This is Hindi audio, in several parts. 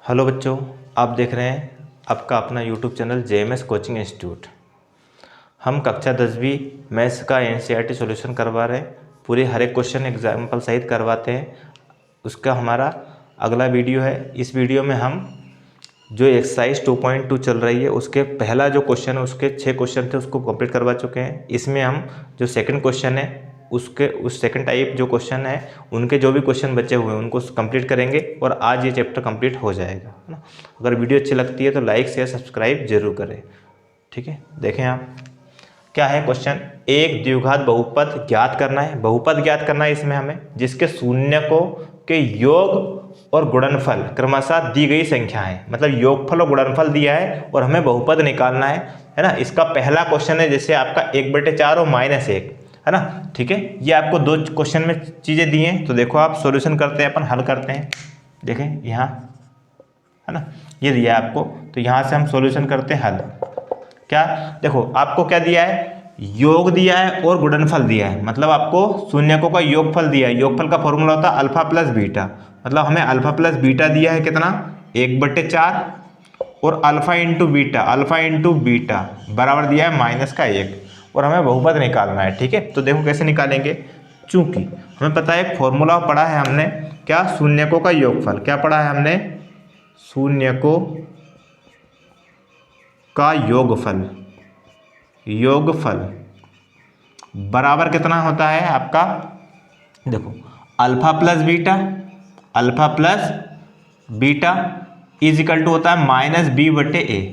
हेलो बच्चों, आप देख रहे हैं आपका अपना YouTube channel JMS coaching institute. हम कक्षा 10वीं मैथ्स का एनसीईआरटी सॉल्यूशन करवा रहे हैं। पूरे हर एक क्वेश्चन एग्जाम्पल सहित करवाते हैं। उसका हमारा अगला वीडियो है। इस वीडियो में हम जो एक्सरसाइज 2.2 चल रही है उसके पहला जो क्वेश्चन है उसके 6 क्वेश्चन थे उसको कंप्लीट करवा चुके हैं। इसमें हम जो सेकंड क्वेश्चन है उस सेकंड टाइप जो क्वेश्चन है उनके जो भी क्वेश्चन बचे हुए हैं उनको कंप्लीट करेंगे और आज ये चैप्टर कंप्लीट हो जाएगा, है ना। अगर वीडियो अच्छी लगती है तो लाइक शेयर सब्सक्राइब जरूर करें, ठीक है। देखें आप क्या है क्वेश्चन। एक द्विघात बहुपद ज्ञात करना है। बहुपद ज्ञात करना है इसमें हमें, जिसके शून्यकों के योग और गुणनफल क्रमशः दी गई संख्या है। मतलब योगफल और गुणनफल दिया है और हमें बहुपद निकालना है ना। इसका पहला क्वेश्चन है जैसे आपका 1/4 और -1, है ना, ठीक है। ये आपको दो क्वेश्चन में चीज़ें दी हैं, तो देखो आप सॉल्यूशन करते हैं, अपन हल करते हैं। देखें यहाँ, है ना, ये दिया है आपको, तो यहाँ से हम सॉल्यूशन करते हैं हल। क्या देखो आपको क्या दिया है, योग दिया है और गुणनफल दिया है। मतलब आपको शून्यकों का योगफल दिया है। योगफल का फॉर्मूला होता है अल्फा प्लस बीटा। मतलब हमें अल्फा प्लस बीटा दिया है कितना, 1/4 और अल्फा इंटू बीटा बराबर दिया है -1 और हमें बहुपद निकालना है, ठीक है। तो देखो कैसे निकालेंगे। चूंकि हमें पता है एक फॉर्मूला पढ़ा है हमने, क्या, शून्यकों का योगफल। क्या पढ़ा है हमने, शून्यकों का योगफल बराबर कितना होता है आपका, देखो alpha plus beta is equal to होता है -b/a।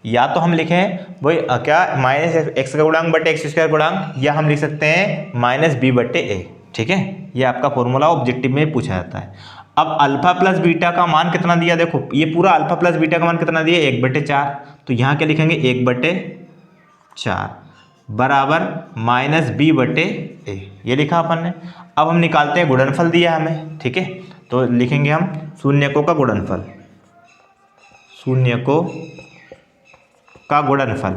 या तो हम लिखें वही क्या, -x का गुणांक बटे x² गुणांक, या हम लिख सकते हैं -b/a, ठीक है। ये आपका फॉर्मूला ऑब्जेक्टिव में पूछा जाता है। अब अल्फा प्लस बीटा का मान कितना दिया, देखो ये पूरा अल्फा प्लस बीटा का मान कितना दिया, 1/4। तो यहाँ क्या लिखेंगे, 1/4 बराबर -b/a, ये लिखा अपन ने। अब हम निकालते हैं गुणनफल दिया हमें, ठीक है। तो लिखेंगे हम शून्यकों का गुणनफल, शून्यकों का गुणनफल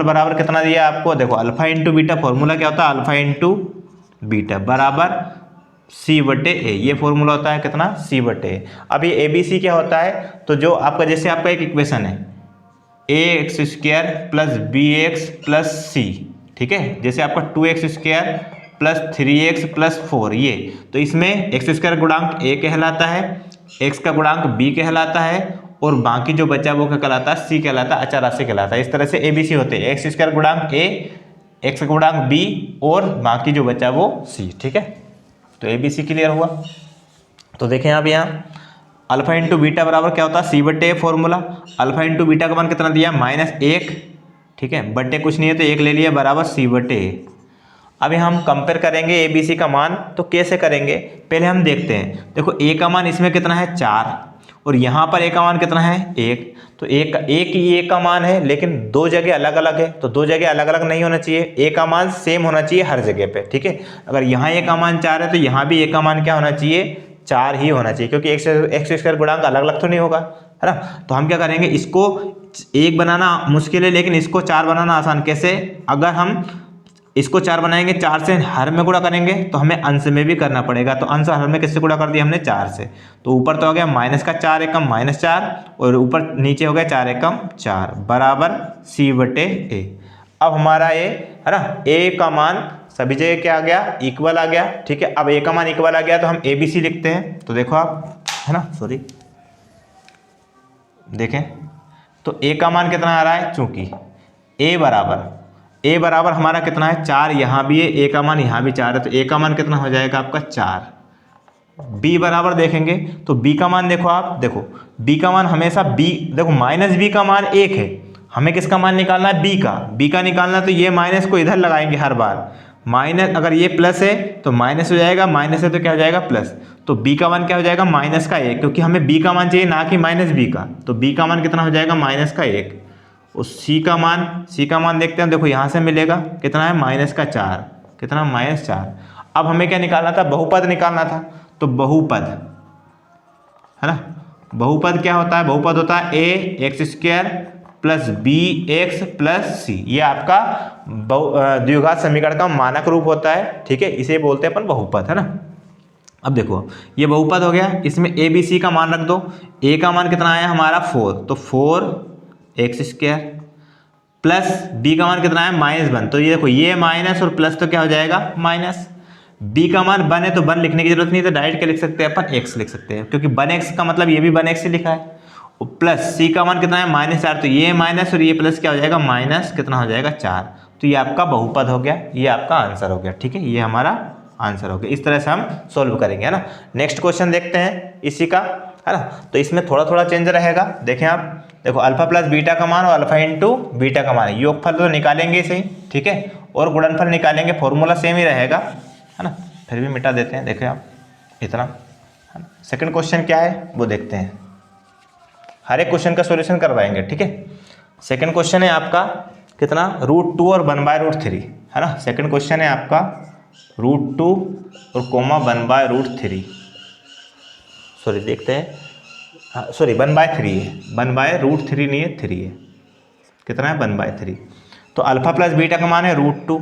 बराबर कितना दिया आपको, देखो अल्फा इंटू बीटा, फॉर्मूला क्या होता है, अल्फा इंटू बीटा बराबर c/a। ये फॉर्मूला होता है कितना, c/a। अब ये ABC क्या होता है, तो जो आपका जैसे आपका एक इक्वेशन है ax² + bx + c, ठीक है। जैसे आपका 2x² + 3x + 4, ये तो इसमें x² गुणांक a कहलाता है, x का गुणांक b कहलाता है और बाकी जो बचा वो क्या कहलाता है, c कहलाता है, अचर राशि कहलाता है। इस तरह से ABC होते हैं, x² गुणांक a, x का गुणांक b और बाकी जो बचा वो c, ठीक है। तो ABC क्लियर हुआ। तो देखें आप यहाँ अल्फा इंटू बीटा बराबर क्या होता है, c/a formula. Alpha into beta का मान कितना दिया, -1, ठीक है। बटे कुछ नहीं है तो 1 ले लिया, बराबर c/a। अभी हम कंपेयर करेंगे ABC का मान, तो कैसे करेंगे, पहले हम देखते हैं। देखो a का मान इसमें कितना है, 4, और यहाँ पर a का मान कितना है, 1। तो एक ही a का मान है लेकिन दो जगह अलग अलग है, तो दो जगह अलग अलग नहीं होना चाहिए, a का मान सेम होना चाहिए हर जगह पे, ठीक है। अगर यहाँ a का मान 4 है तो यहाँ भी a का मान क्या होना चाहिए, 4 ही होना चाहिए, क्योंकि x² गुणांक अलग अलग तो नहीं होगा, है ना। तो हम क्या करेंगे, इसको 1 बनाना मुश्किल है लेकिन इसको 4 बनाना आसान। कैसे, अगर हम इसको 4 बनाएंगे, 4 से हर में गुणा करेंगे तो हमें अंश में भी करना पड़ेगा। तो अंश हर में किससे गुणा कर दिया हमने, 4 से। तो ऊपर तो हो गया -4 एकम -4 और ऊपर नीचे हो गया 4 एकम 4 बराबर c/a। अब हमारा ये, है ना, a का मान सभी जगह क्या आ गया, इक्वल आ गया, ठीक है। अब a का मान इक्वल आ गया तो हम ABC लिखते हैं। तो देखो आप, है ना, सॉरी, देखें तो a का मान कितना आ रहा है, चूंकि a बराबर हमारा कितना है, 4, यहाँ भी है, a का मान यहाँ भी 4 है, तो a का मान कितना हो जाएगा आपका 4। b बराबर देखेंगे तो b का मान देखो आप, देखो b का मान हमेशा देखो -b का मान 1 है, हमें किसका मान निकालना है, b का निकालना। तो ये माइनस को इधर लगाएंगे हर बार, माइनस, अगर ये प्लस है तो माइनस हो जाएगा, माइनस है तो क्या हो जाएगा, प्लस। तो b का मान क्या हो जाएगा, -1, क्योंकि हमें b का मान चाहिए ना कि -b का। तो b का मान कितना हो जाएगा, -1। और c का मान देखते हैं, देखो यहाँ से मिलेगा कितना है, -4, कितना, -4। अब हमें क्या निकालना था, बहुपद निकालना था। तो बहुपद, है ना, बहुपद क्या होता है, बहुपद होता है ax² + bx + c। ये आपका द्विघात समीकरण का मानक रूप होता है, ठीक है। इसे बोलते हैं अपन बहुपद, है ना। अब देखो ये बहुपद हो गया, इसमें ए बी सी का मान रख दो। ए का मान कितना आया हमारा 4, तो 4x² प्लस बी का मान कितना है -1, तो ये देखो ये माइनस और प्लस तो क्या हो जाएगा माइनस। बी का मान 1 है तो 1 लिखने की जरूरत नहीं, तो डायरेक्ट क्या लिख सकते हैं अपन x लिख सकते हैं, क्योंकि 1x का मतलब ये भी 1x ही लिखा है। और प्लस सी का मान कितना है -4, तो ये माइनस और ये प्लस क्या हो जाएगा माइनस कितना हो जाएगा 4। तो ये आपका बहुपद हो गया, ये आपका आंसर हो गया। ठीक है, ये हमारा आंसर हो गया। इस तरह से हम सोल्व करेंगे, है ना। नेक्स्ट क्वेश्चन देखते हैं इसी का, है ना। तो इसमें थोड़ा थोड़ा चेंज रहेगा। देखें आप, देखो अल्फा प्लस बीटा का मान और अल्फा इंटू बीटा का मान, योगफल तो निकालेंगे सही, ठीक है, और गुणनफल निकालेंगे, फॉर्मूला सेम ही रहेगा, है ना। फिर भी मिटा देते हैं, देखें आप इतना, है ना। सेकंड क्वेश्चन क्या है वो देखते हैं, हर एक क्वेश्चन का सॉल्यूशन करवाएंगे, ठीक है। सेकंड क्वेश्चन है आपका कितना √2 और 1/√3, है ना। सेकंड क्वेश्चन है आपका √2 और कोमा 1/√3, सॉरी देखते हैं, हाँ सॉरी 1/3 है, 1/√3 नहीं है 3 है, कितना है 1/3। तो अल्फा प्लस बीटा का मान है √2,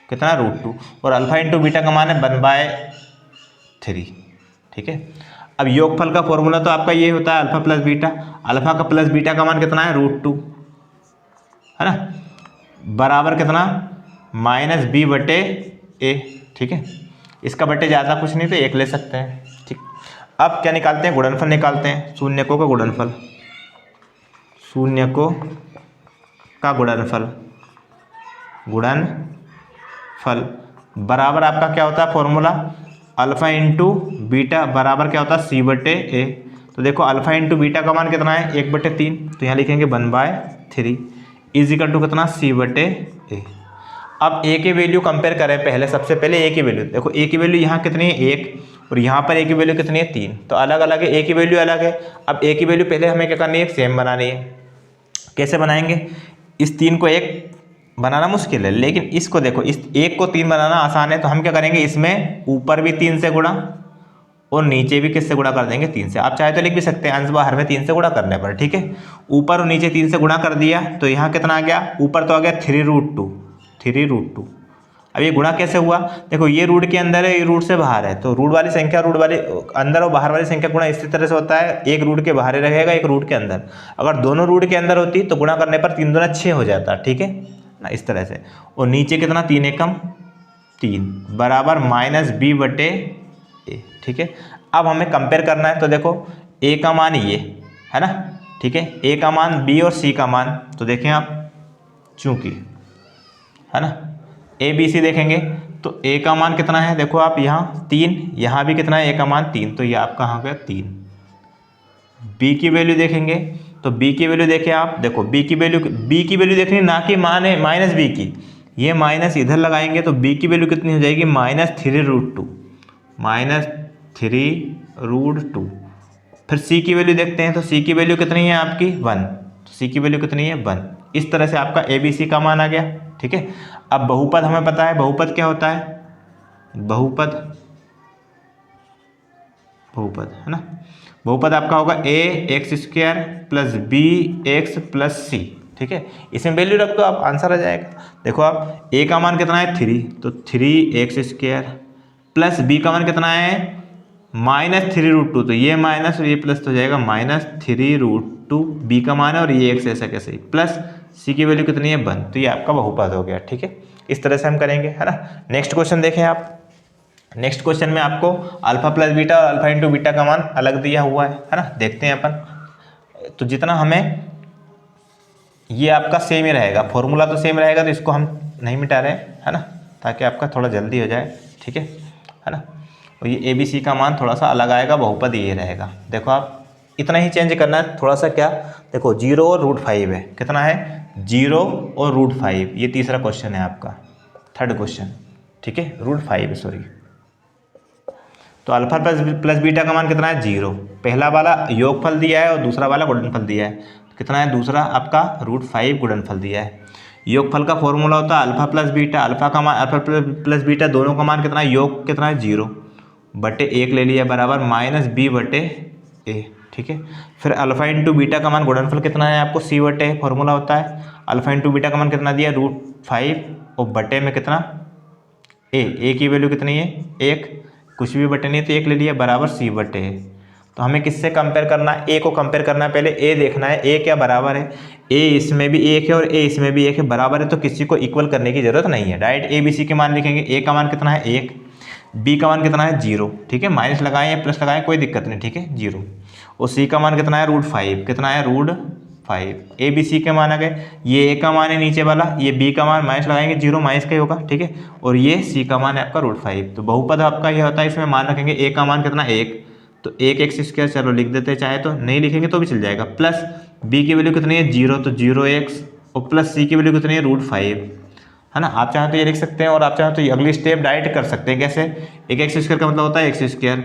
कितना √2, और अल्फा इंटू बीटा का मान है 1/3, ठीक है। अब योगफल का फॉर्मूला तो आपका ये होता है अल्फा प्लस बीटा, अल्फा का प्लस बीटा का मान कितना है √2, है ना, बराबर कितना -b/a, ठीक है। इसका बटे ज़्यादा कुछ नहीं तो 1 ले सकते हैं, ठीक। अब क्या निकालते हैं, गुणनफल निकालते हैं, शून्यकों का गुणनफल, शून्यकों का गुणनफल, गुणनफल बराबर आपका क्या होता है फॉर्मूला, अल्फा इंटू बीटा बराबर क्या होता है c/a। तो देखो अल्फा इंटू बीटा का मान कितना है 1/3, तो यहाँ लिखेंगे 1/3 इज इक्वल टू कितना c/a। अब a की वैल्यू कंपेयर करें, पहले सबसे पहले a की वैल्यू देखो, a की वैल्यू यहाँ कितनी है 1, और यहाँ पर a की वैल्यू कितनी है 3, तो अलग अलग है, a की वैल्यू अलग है। अब a की वैल्यू पहले हमें क्या करनी है सेम बनानी है। कैसे बनाएंगे, इस 3 को 1 बनाना मुश्किल है, लेकिन इसको देखो, इस 1 को 3 बनाना आसान है। तो हम क्या करेंगे, इसमें ऊपर भी 3 से गुणा और नीचे भी किससे गुणा कर देंगे 3 से। आप चाहे तो लिख भी सकते हैं अंश बाहर में 3 से गुणा करने पर, ठीक है। ऊपर और नीचे 3 से गुणा कर दिया, तो यहाँ कितना आ गया, ऊपर तो आ गया 3√2। अब ये गुणा कैसे हुआ, देखो ये रूट के अंदर है, ये रूट से बाहर है, तो रूट वाली संख्या रूट वाली अंदर और बाहर वाली संख्या गुणा इसी तरह से होता है, एक रूट के बाहर रहेगा एक रूट के अंदर। अगर दोनों रूट के अंदर होती तो गुणा करने पर 3 दूना 6 हो जाता, ठीक है ना, इस तरह से। और नीचे कितना 3 एकम 3 बराबर -b/a, ठीक है। अब हमें कंपेयर करना है, तो देखो a का मान ये है ना, ठीक है, a का मान b और c का मान, तो देखें आप चूंकि है ना ए बी सी देखेंगे, तो a का मान कितना है, देखो आप यहाँ 3, यहाँ भी कितना है a का मान 3, तो ये आपका हो गया 3। b की वैल्यू देखेंगे, तो b की वैल्यू देखें आप, देखो b की वैल्यू देखनी, ना कि मान है -b की, ये माइनस इधर लगाएंगे तो b की वैल्यू कितनी हो जाएगी -3√2। फिर c की वैल्यू देखते हैं, तो c की वैल्यू कितनी है आपकी 1, तो c की वैल्यू कितनी है 1। इस तरह से आपका ए बी सी का मान आ गया, ठीक है। अब बहुपद हमें पता है, बहुपद क्या होता है, बहुपद है ना, बहुपद आपका होगा ax² plus bx plus c, ठीक है। इसमें वैल्यू रख दो आप, आंसर आ जाएगा। देखो आप a का मान कितना है 3, तो 3x² प्लस b का मान कितना है -3√2, तो ये माइनस और ये प्लस तो हो जाएगा -3√2, b का मान है और ये x ऐसा कैसे, प्लस c की वैल्यू कितनी है 1, तो ये आपका बहुपद हो गया, ठीक है। इस तरह से हम करेंगे, है ना। नेक्स्ट क्वेश्चन देखें आप, नेक्स्ट क्वेश्चन में आपको अल्फा प्लस बीटा और अल्फा इंटू बीटा का मान अलग दिया हुआ है ना, देखते हैं अपन। तो जितना हमें ये आपका सेम ही रहेगा, फॉर्मूला तो सेम रहेगा, तो इसको हम नहीं मिटा रहे हैं, है ना, ताकि आपका थोड़ा जल्दी हो जाए, ठीक है ना। और ये ए बी सी का मान थोड़ा सा अलग आएगा, बहुपद ये रहेगा। देखो आप इतना ही चेंज करना है थोड़ा सा, क्या देखो 0 और √5 है, कितना है 0 और √5, ये तीसरा क्वेश्चन है आपका, थर्ड क्वेश्चन, ठीक है, √5 है सॉरी। तो अल्फा प्लस बीटा का मान कितना है 0, पहला वाला योगफल दिया है और दूसरा वाला गुणनफल दिया है, तो कितना है दूसरा आपका √5 गुणनफल दिया है। योगफल का फॉर्मूला होता है अल्फा प्लस बीटा, अल्फा का मान अल्फा प्लस बीटा दोनों का मान कितना है, योग कितना है 0/1 ले लिया बराबर -b/a, ठीक है। फिर अल्फा इंटू बीटा का मान गुणनफल कितना है आपको c/a फॉर्मूला होता है, अल्फा इंटू बीटा का मान कितना दिया √5 और बटे में कितना a की वैल्यू कितनी है 1, कुछ भी बटे नहीं तो 1 ले लिया बराबर सी बटे ए। तो हमें किससे कंपेयर करना है, ए को कंपेयर करना है। पहले ए देखना है ए क्या बराबर है, ए इसमें भी 1 है और ए इसमें भी 1 है, बराबर है तो किसी को इक्वल करने की जरूरत नहीं है। डायरेक्ट ए बी सी के मान लिखेंगे। ए का मान कितना है 1, बी का मान कितना है 0, ठीक है, माइनस लगाएं या प्लस लगाएं कोई दिक्कत नहीं, ठीक है 0। और सी का मान कितना है √5, कितना है √5। ए बी सी के मान आ गए, ये ए का मान है नीचे वाला, ये बी का मान माइनस लगाएंगे 0 माइनस का ही होगा, ठीक है, और ये सी का मान है आपका √5। तो बहुपद आपका ये होता है, इसमें मान रखेंगे ए का मान कितना 1, तो 1x², चलो लिख देते हैं, चाहे तो नहीं लिखेंगे तो भी चल जाएगा, प्लस बी की वैल्यू कितनी है 0, तो 0x, और प्लस सी की वैल्यू कितनी है √5, है ना। आप चाहें तो ये लिख सकते हैं और आप चाहें तो ये अगली स्टेप डायरेक्ट कर सकते हैं। कैसे, एक x² का मतलब होता है x²,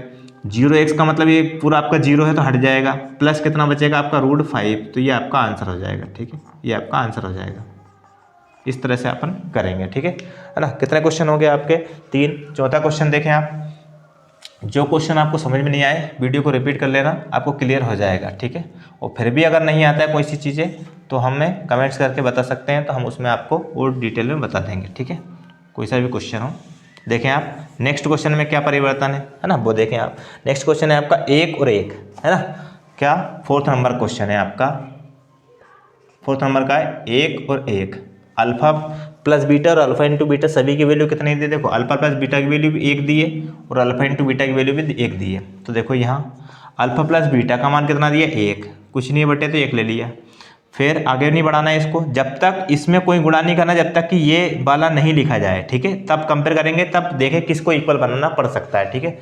0x का मतलब ये पूरा आपका 0 है तो हट जाएगा, प्लस कितना बचेगा आपका √5, तो ये आपका आंसर हो जाएगा, ठीक है, ये आपका आंसर हो जाएगा। इस तरह से अपन करेंगे, ठीक है ना। कितने क्वेश्चन हो गए आपके, 3। चौथा क्वेश्चन देखें आप। जो क्वेश्चन आपको समझ में नहीं आए वीडियो को रिपीट कर लेना, आपको क्लियर हो जाएगा, ठीक है। और फिर भी अगर नहीं आता है कोई सी चीज़ें तो हमें कमेंट्स करके बता सकते हैं, तो हम उसमें आपको और डिटेल में बता देंगे, ठीक है। कोई सा भी क्वेश्चन हो, देखें आप नेक्स्ट क्वेश्चन में क्या परिवर्तन है ना, वो देखें आप। नेक्स्ट क्वेश्चन है आपका 1 और 1, है ना, क्या 4th नंबर क्वेश्चन है आपका। 4th नंबर का है 1 और 1, अल्फा प्लस बीटा और अल्फा इंटू बीटा सभी की वैल्यू कितनी दी, देखो अल्फा प्लस बीटा की वैल्यू भी 1 दी है और अल्फा इंटू बीटा की वैल्यू भी 1 दी है। तो देखो यहाँ अल्फा प्लस बीटा का मान कितना दिया 1, कुछ नहीं बटे तो 1 ले लिया। फिर आगे नहीं बढ़ाना है इसको, जब तक इसमें कोई गुणा नहीं करना, जब तक कि ये वाला नहीं लिखा जाए, ठीक है, तब कंपेयर करेंगे, तब देखें किसको इक्वल बनाना पड़ सकता है, ठीक है।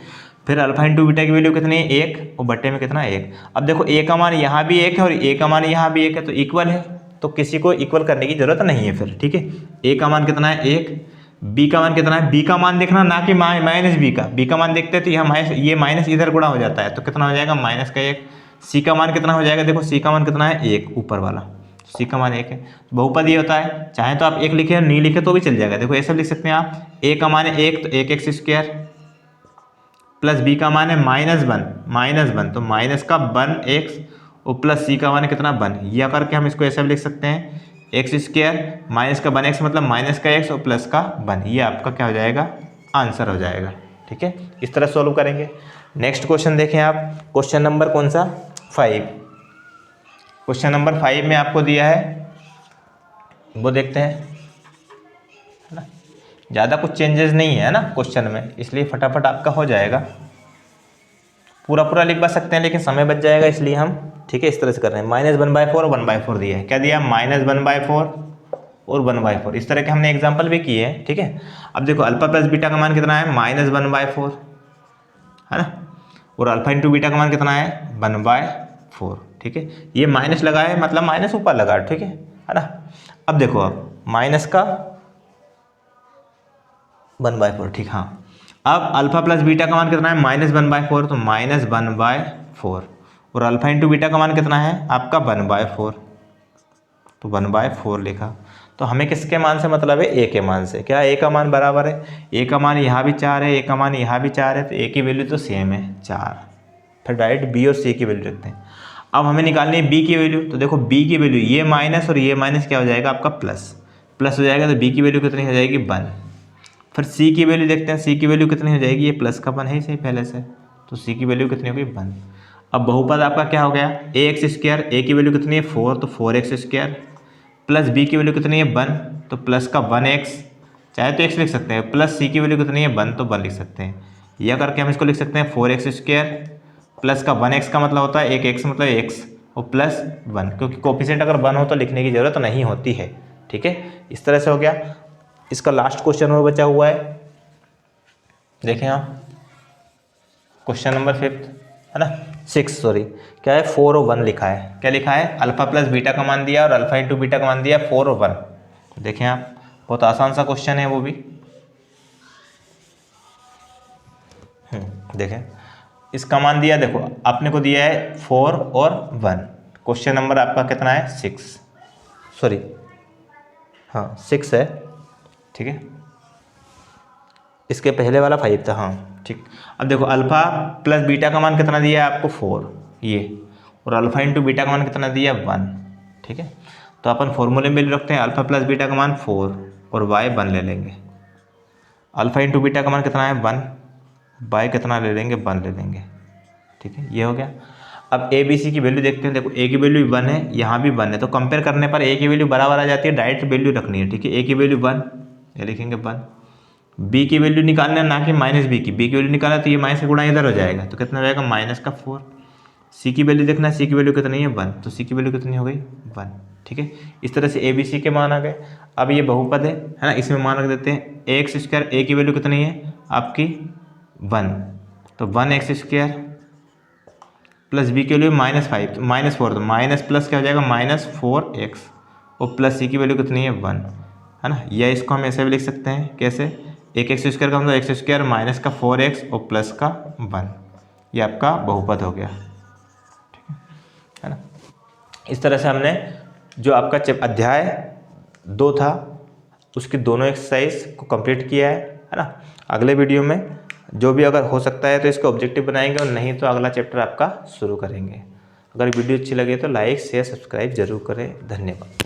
फिर अल्फा इंटू बीटा की वैल्यू कितनी है 1 और बट्टे में कितना 1। अब देखो ए का मान यहाँ भी 1 है और ए का मान यहाँ भी 1 है, तो इक्वल है, तो किसी को इक्वल करने की जरूरत नहीं है फिर, ठीक है। ए का मान कितना है 1, बी का मान कितना है, बी का मान देखना ना कि माइनस बी का, बी का मान देखते हैं तो ये माइनस इधर गुणा हो जाता है, तो कितना हो जाएगा -1। सी का मान कितना हो जाएगा, देखो सी का मान कितना है 1, ऊपर वाला सी का मान 1 है। बहुपद ये होता है, चाहे तो आप 1 लिखे और नहीं लिखे तो भी चल जाएगा। देखो ऐसा लिख सकते हैं आप, ए का मान है 1 तो 1x² प्लस बी का मान है -1 तो माइनस का 1x और प्लस सी का मान है कितना 1, या करके हम इसको ऐसा भी लिख सकते हैं x² माइनस का 1x मतलब माइनस का x और प्लस का 1, ये आपका क्या हो जाएगा आंसर हो जाएगा, ठीक है। इस तरह सॉल्व करेंगे। नेक्स्ट क्वेश्चन देखें आप, क्वेश्चन नंबर कौन सा 5। क्वेश्चन नंबर 5 में आपको दिया है, वो देखते हैं, है ना, ज़्यादा कुछ चेंजेस नहीं है ना क्वेश्चन में, इसलिए फटाफट आपका हो जाएगा। पूरा लिख बा सकते हैं लेकिन समय बच जाएगा, इसलिए हम, ठीक है, इस तरह से कर रहे हैं। -1/4 और 1/4 दिया है, क्या दिया -1/4 और 1/4, इस तरह के हमने एग्जाम्पल भी किए हैं, ठीक है। अब देखो अल्फा प्लस बीटा का मान कितना है -1/4, है ना, और अल्फा इंटू बीटा का मान कितना है 1/4, ठीक है। ये माइनस लगा है मतलब माइनस ऊपर लगा, ठीक है ना। अब देखो अब माइनस का 1/4, ठीक, हाँ। अब अल्फा प्लस बीटा का मान कितना है -1/4, तो -1/4, और अल्फा इंटू बीटा का मान कितना है आपका 1/4, तो 1/4 लिखा। तो हमें किसके मान से मतलब है, ए के मान से। क्या ए का मान बराबर है, ए का मान यहाँ भी 4 है, ए का मान यहाँ भी 4 है, तो ए की वैल्यू तो सेम है 4। फिर डायरेक्ट बी और सी की वैल्यू रखते हैं। अब हमें निकालनी है बी की वैल्यू, तो देखो बी की वैल्यू ये माइनस और ये माइनस क्या हो जाएगा आपका प्लस हो जाएगा, तो बी की वैल्यू कितनी हो जाएगी 1। फिर सी की वैल्यू देखते हैं, सी की वैल्यू कितनी हो जाएगी, ये प्लस का 1 है सही पहले से, तो सी की वैल्यू कितनी होगी 1। अब बहुपद आपका क्या हो गया ax², ए की वैल्यू कितनी है 4, तो 4x² प्लस बी की वैल्यू कितनी है 1, तो प्लस का 1x, चाहे तो x लिख सकते हैं, प्लस सी की वैल्यू कितनी है 1, तो 1 लिख सकते हैं। यह करके हम इसको लिख सकते हैं 4x² प्लस का 1x का मतलब होता है 1x मतलब x और प्लस 1, क्योंकि कोफिशिएंट अगर 1 हो तो लिखने की ज़रूरत नहीं होती है, ठीक है। इस तरह से हो गया। इसका लास्ट क्वेश्चन और बचा हुआ है, देखें आप, क्वेश्चन नंबर 6 सॉरी, क्या है 4 और 1 लिखा है। क्या लिखा है, अल्फा प्लस बीटा का मान दिया और अल्फा इंटू बीटा का मान दिया 4 और 1। देखें आप, बहुत आसान सा क्वेश्चन है वो भी। देखें इसका मान दिया, देखो आपने को दिया है 4 और 1। क्वेश्चन नंबर आपका कितना है 6 है, ठीक है। इसके पहले वाला 5 था, हाँ ठीक। अब देखो अल्फा प्लस बीटा का मान कितना दिया है आपको 4 ये, और अल्फा इंटू बीटा का मान कितना दिया 1, ठीक है। तो अपन फॉर्मूले में रखते हैं अल्फा प्लस बीटा का मान 4 और y 1 ले लेंगे। अल्फा इंटू बीटा का मान कितना है 1, बाय कितना ले लेंगे, 1 ले लेंगे। ठीक है, ये हो गया। अब ए बी सी की वैल्यू देखते हैं। देखो ए की वैल्यू 1 है, यहाँ भी 1 है, तो कंपेयर करने पर ए की वैल्यू बराबर आ जाती है, डायरेक्ट वैल्यू रखनी है। ठीक है, ए की वैल्यू 1, ये लिखेंगे 1। बी की वैल्यू निकालना है, ना कि माइनस बी की वैल्यू निकालना, तो ये माइनस का गुणा इधर हो जाएगा, तो कितना हो जाएगा, -4। सी की वैल्यू देखना है, सी की वैल्यू कितनी है, 1, तो सी की वैल्यू कितनी हो गई, 1। ठीक है, इस तरह से ए बी सी के मान आ गए। अब ये बहुपद है ना, इसमें मान रख देते हैं x²। ए की वैल्यू कितनी है आपकी 1, तो 1x² प्लस बी की वैल्यू -5, तो -4, तो माइनस प्लस क्या हो जाएगा, -4x, और प्लस सी की वैल्यू कितनी है, 1, है ना। या इसको हम ऐसे भी लिख सकते हैं, कैसे, एक x² का मतलब x² माइनस का 4x और प्लस का 1, ये आपका बहुपद हो गया। ठीक है ना। इस तरह से हमने जो आपका अध्याय 2 था उसकी दोनों एक्सरसाइज को कंप्लीट किया है ना। अगले वीडियो में जो भी अगर हो सकता है तो इसको ऑब्जेक्टिव बनाएंगे, और नहीं तो अगला चैप्टर आपका शुरू करेंगे। अगर वीडियो अच्छी लगे तो लाइक शेयर सब्सक्राइब जरूर करें। धन्यवाद।